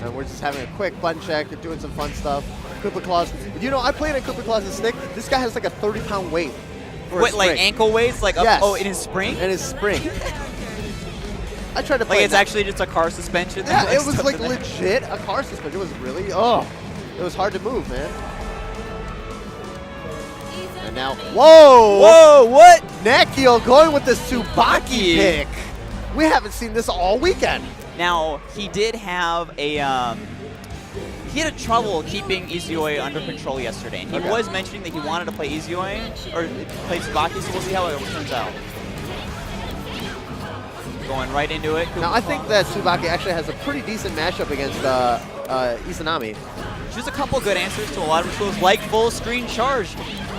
And we're just having a quick button check and doing some fun stuff. Koopa Claus. You know, I played a Koopa Claus' stick. This guy has like a 30-pound weight. What, like ankle weights? Like yes. Oh, in his spring? In his spring. I tried to play like it's actually just a car suspension? Yeah, it was like legit a car suspension. It was really, it was hard to move, man. And now, whoa, what? Nakkiel going with the Tsubaki pick. We haven't seen this all weekend. Now, he did have a, he had a trouble keeping Izuyoi under control yesterday. And he was mentioning that he wanted to play Izuyoi, or play Tsubaki, so we'll see how it turns out. Going right into it. Now, I think that Tsubaki actually has a pretty decent matchup against Izanami. Just a couple good answers to a lot of tools, like full screen charge.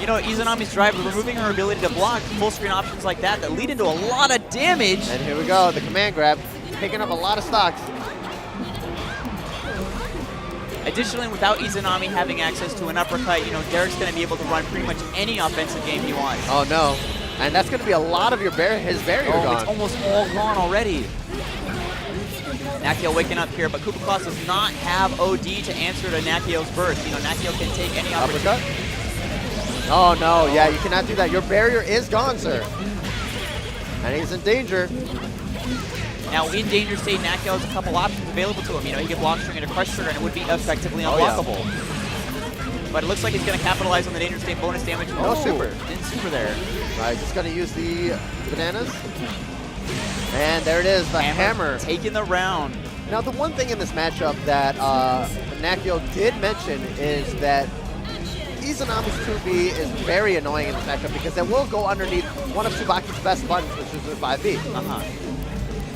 You know, Izanami's drive, removing her ability to block, full screen options like that lead into a lot of damage. And here we go, the command grab, picking up a lot of stocks. Additionally, without Izanami having access to an uppercut, you know, Derek's going to be able to run pretty much any offensive game he wants. Oh, no. And that's going to be a lot of his barrier gone. It's almost all gone already. Nakkiel waking up here, but Koopa Claus does not have OD to answer to Nakkiel's burst. You know, Nakkiel can take any uppercut. Oh, no. Yeah, you cannot do that. Your barrier is gone, sir. And he's in danger. Now, in danger state, Nakkiel has a couple options available to him. You know, he can block string into crush trigger, and it would be effectively unblockable. But it looks like he's going to capitalize on the danger state bonus damage. No super. Didn't super there. All right, just going to use the bananas. And there it is, the hammer. Taking the round. Now, the one thing in this matchup that Nakkiel did mention is that Izanami's 2B is very annoying in this matchup because it will go underneath one of Tsubaki's best buttons, which is the 5B.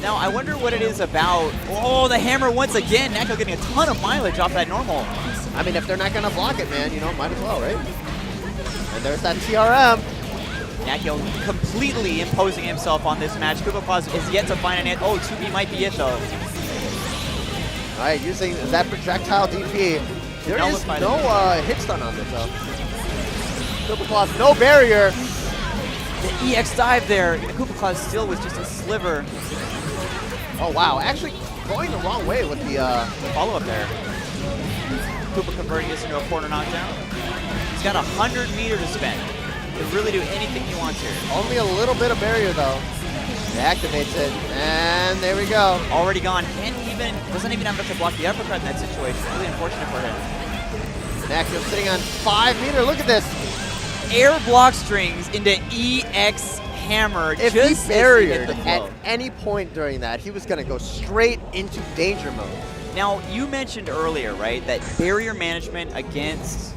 Now, I wonder what it is about. Oh, the hammer once again. Nakkiel getting a ton of mileage off that normal. I mean, if they're not going to block it, man, you know, might as well, right? And there's that TRM. Nakkiel completely imposing himself on this match. Koopa Claus is yet to find an hit. Oh, 2B might be it, though. All right, using that projectile DP. There is no hit stun on this, though. Koopa Claus, no barrier. The EX dive there. Koopa Claus still was just a sliver. Oh, wow. Actually going the wrong way with the follow-up there. Koopa converting this into a corner knockdown. He's got 100 meters to spend to really do anything he wants here. Only a little bit of barrier, though. He activates it, and there we go. Already gone. Doesn't even have enough to block the uppercut in that situation. Really unfortunate for him. Nakkiel sitting on 5 meter. Look at this. Air block strings into EX hammer. If he barriered at any point during that, he was going to go straight into danger mode. Now, you mentioned earlier, right, that barrier management against...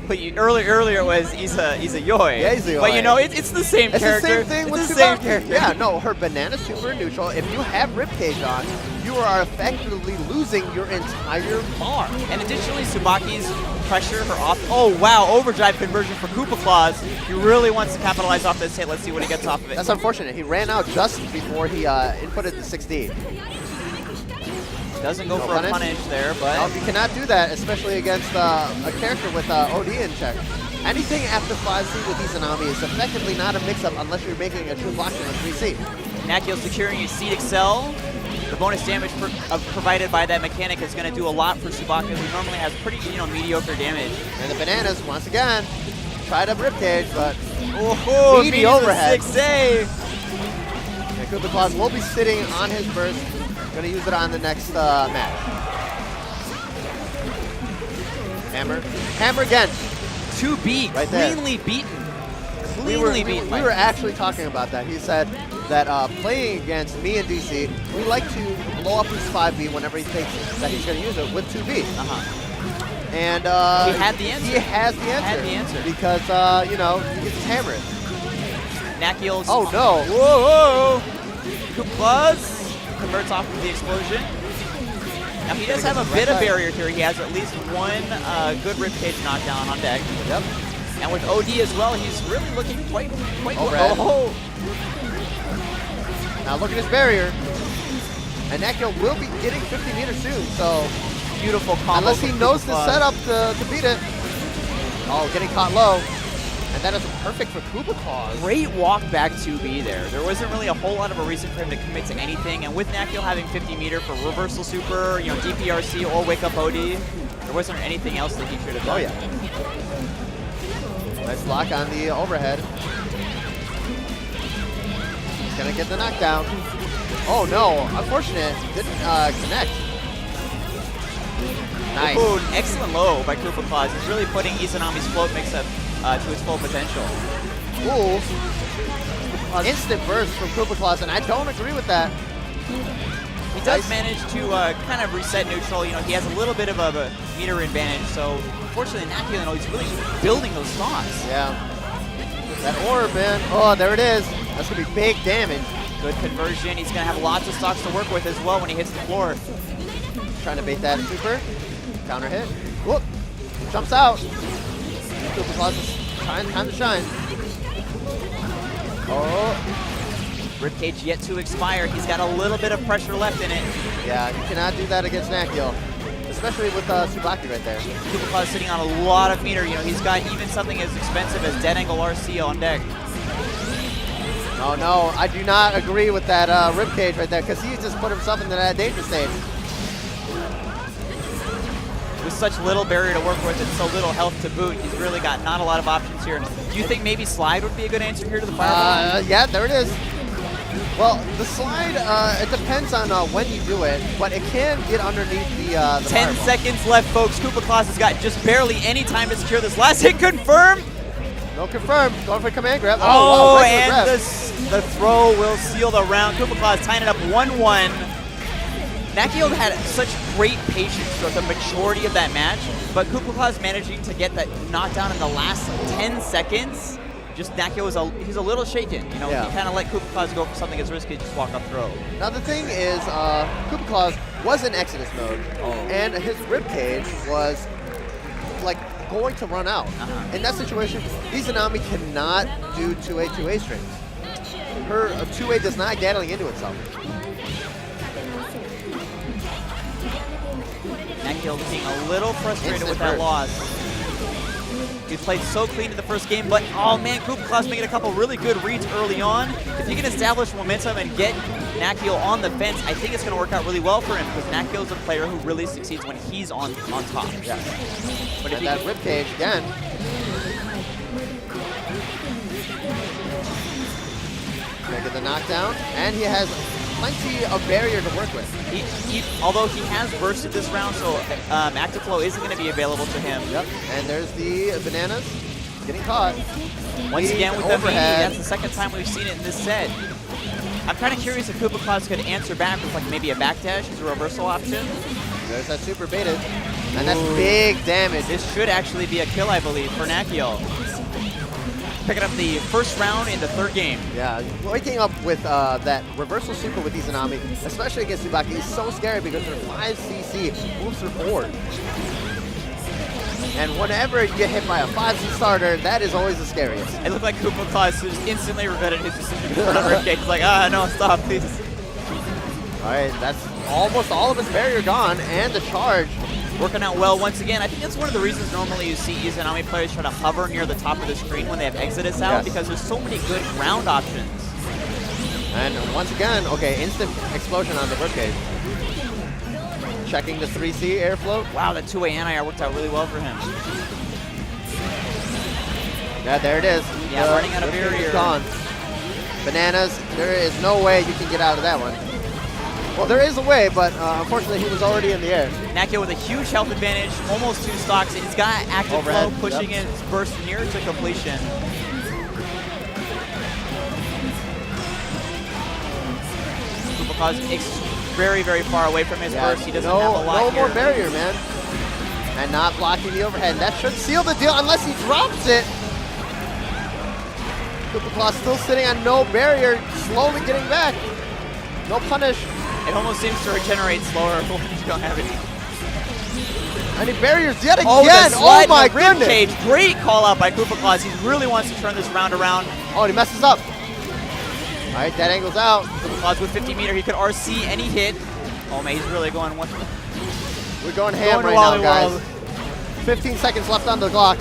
But earlier it was Izuyoi. Yeah, Izuyoi. But you know, it's the same character. It's the same thing with the same character. Yeah, no, her banana super neutral. If you have ribcage on, you are effectively losing your entire bar. And additionally, Tsubaki's pressure, her off. Oh wow, overdrive conversion for Koopa Claus. He really wants to capitalize off this hit. Let's see what he gets off of it. That's unfortunate. He ran out just before he inputted the 6D. Doesn't go for a punish there, but... No, you cannot do that, especially against a character with OD in check. Anything after 5C with Izanami is effectively not a mix-up unless you're making a true blockchain on 3C. Nakkiel securing his seed excel. The bonus damage provided by that mechanic is going to do a lot for Tsubaki, who normally has pretty mediocre damage. And the bananas, once again, tried up ribcage, but meaty overhead. 6A. And Koopa Claus will be sitting on his burst. Going to use it on the next match. Hammer. Hammer again. 2B, right there. Cleanly beaten. Cleanly beaten. We were actually talking about that. He said that playing against me and DC, we like to blow up his 5B whenever he thinks that he's going to use it with 2B. And he had the answer. He has the answer. Had the answer. Because, you know, he gets hammered. Nakkiel's... Oh, no. Whoa! Koopa Claus converts off of the explosion. Now he does have a bit of barrier here. He has at least one good ribcage knockdown on deck. Yep. And with OD as well, he's really looking quite overhead. Now look at his barrier. And Nakkiel will be getting 50 meters soon, so beautiful combo. Unless he knows the setup to beat it. Oh, getting caught low. And that is perfect for Koopa Claus. Great walk back 2B there. There wasn't really a whole lot of a reason for him to commit to anything, and with Nakkiel having 50 meter for reversal super, you know, DPRC or wake up OD, there wasn't anything else that he should have done. Oh yeah. Nice block on the overhead. He's gonna get the knockdown. Oh no, unfortunate, didn't connect. Nice. Ooh, an excellent low by Koopa Claus. He's really putting Izanami's float mix-up to its full potential. Ooh. Instant burst from Koopa Claus, and I don't agree with that. He does manage to kind of reset neutral. You know, he has a little bit of a meter advantage, so unfortunately Nakkiel, you know, he's really building those stocks. Yeah. That orb, man. Oh, there it is. That's going to be big damage. Good conversion. He's going to have lots of stocks to work with as well when he hits the floor. Trying to bait that super. Counter hit. Whoop. Jumps out. Koopa Claus is time to shine. Oh. Ribcage yet to expire. He's got a little bit of pressure left in it. Yeah, you cannot do that against Nakkiel, especially with Tsubaki right there. Koopa Claus sitting on a lot of meter. You know, he's got even something as expensive as Dead Angle RC on deck. Oh no, I do not agree with that ribcage right there, because he just put himself into that danger state. With such little barrier to work with and so little health to boot, he's really got not a lot of options here. Do you think maybe slide would be a good answer here to the fireball? Yeah, there it is. Well, the slide, it depends on when you do it, but it can get underneath the 10 fireball. seconds left, folks. Koopa Claus has got just barely any time to secure this last hit. Confirm. No confirm. Going for command grab. Oh, wow, and grab. the throw will seal the round. Koopa Claus tying it up 1-1. Nakkiel had such great patience throughout the majority of that match, but Koopa Claus managing to get that knockdown in the last 10 seconds. Just Nakkiel was he's a little shaken. You know, Yeah. he kind of let Koopa Claus go for something as risky as just walk up throw. Now the thing is, Koopa Claus was in Exodus mode, and his ribcage was like going to run out. In that situation, Izanami cannot do 2A strings. Her 2A does not gatling into itself. Nakkiel being a little frustrated Instant with that burst. loss. He played so clean in the first game, but oh man, Koopa Claus making a couple really good reads early on. If you can establish momentum and get Nakkiel on the fence, I think it's going to work out really well for him, because Nakkiel is a player who really succeeds when he's on top. Yeah. But if And that ribcage again. Gonna get the knockdown, and he has plenty of barrier to work with. Although he has bursted this round, so active flow isn't going to be available to him. Yep. And there's the bananas getting caught. Once again with the V, overhead. that's the second time we've seen it in this set. I'm kind of curious if Koopa Claus could answer back with like maybe a backdash as a reversal option. There's that super baited. And that's big damage. This should actually be a kill, I believe, for Nakkiel. Picking up the first round in the third game. Yeah, waking up with that reversal super with Izanami, especially against Tsubaki, is so scary because her 5cc moves her forward. And whenever you get hit by a 5C starter, that is always the scariest. It looked like Koopa Claus just instantly regretted his decision to put on ribcage. He's like, no, stop, please. All right, that's almost all of his barrier gone, and the charge. Working out well once again. I think that's one of the reasons normally you see Izanami players try to hover near the top of the screen when they have Exodus out, because there's so many good ground options. And once again, okay, instant explosion on the ribcage. Checking the 3C airflow. Wow, that 2A anti-air worked out really well for him. Yeah, there it is. Yeah, running out of ribcage is barrier. gone. Bananas, there is no way you can get out of that one. Well, there is a way, but unfortunately he was already in the air. Nakkiel with a huge health advantage, almost 2 stocks, and he's got active Overhead, flow pushing his burst near to completion. Koopa Claus very, very far away from his burst. He doesn't have a lot No here. more barrier, man. And not blocking the overhead. That should seal the deal unless he drops it. Koopa Claus still sitting on no barrier, slowly getting back. No punish. It almost seems to regenerate slower when you don't have it. Any barriers yet again? Oh, the slide my in the rib goodness. cage. Great call out by Koopa Claus. He really wants to turn this round around. Oh, and he messes up. All right, that angle's out. Koopa Claus with 50 meter. He could RC any hit. Oh man, he's really going one. We're going ham right now, guys. 15 seconds left on the clock.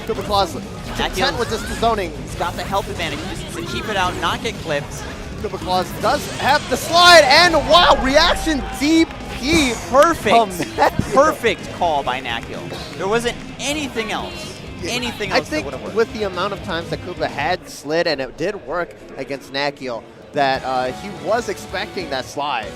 Koopa Claus content with just the zoning. He's got the health advantage. He just needs to keep it out, not get clipped. Koopa Claus does have the slide, and wow, reaction DP. Perfect. Perfect call by Nakkiel. There wasn't anything else. Anything else I think that would have worked. with the amount of times that Koopa had slid, and it did work against Nakkiel, that he was expecting that slide.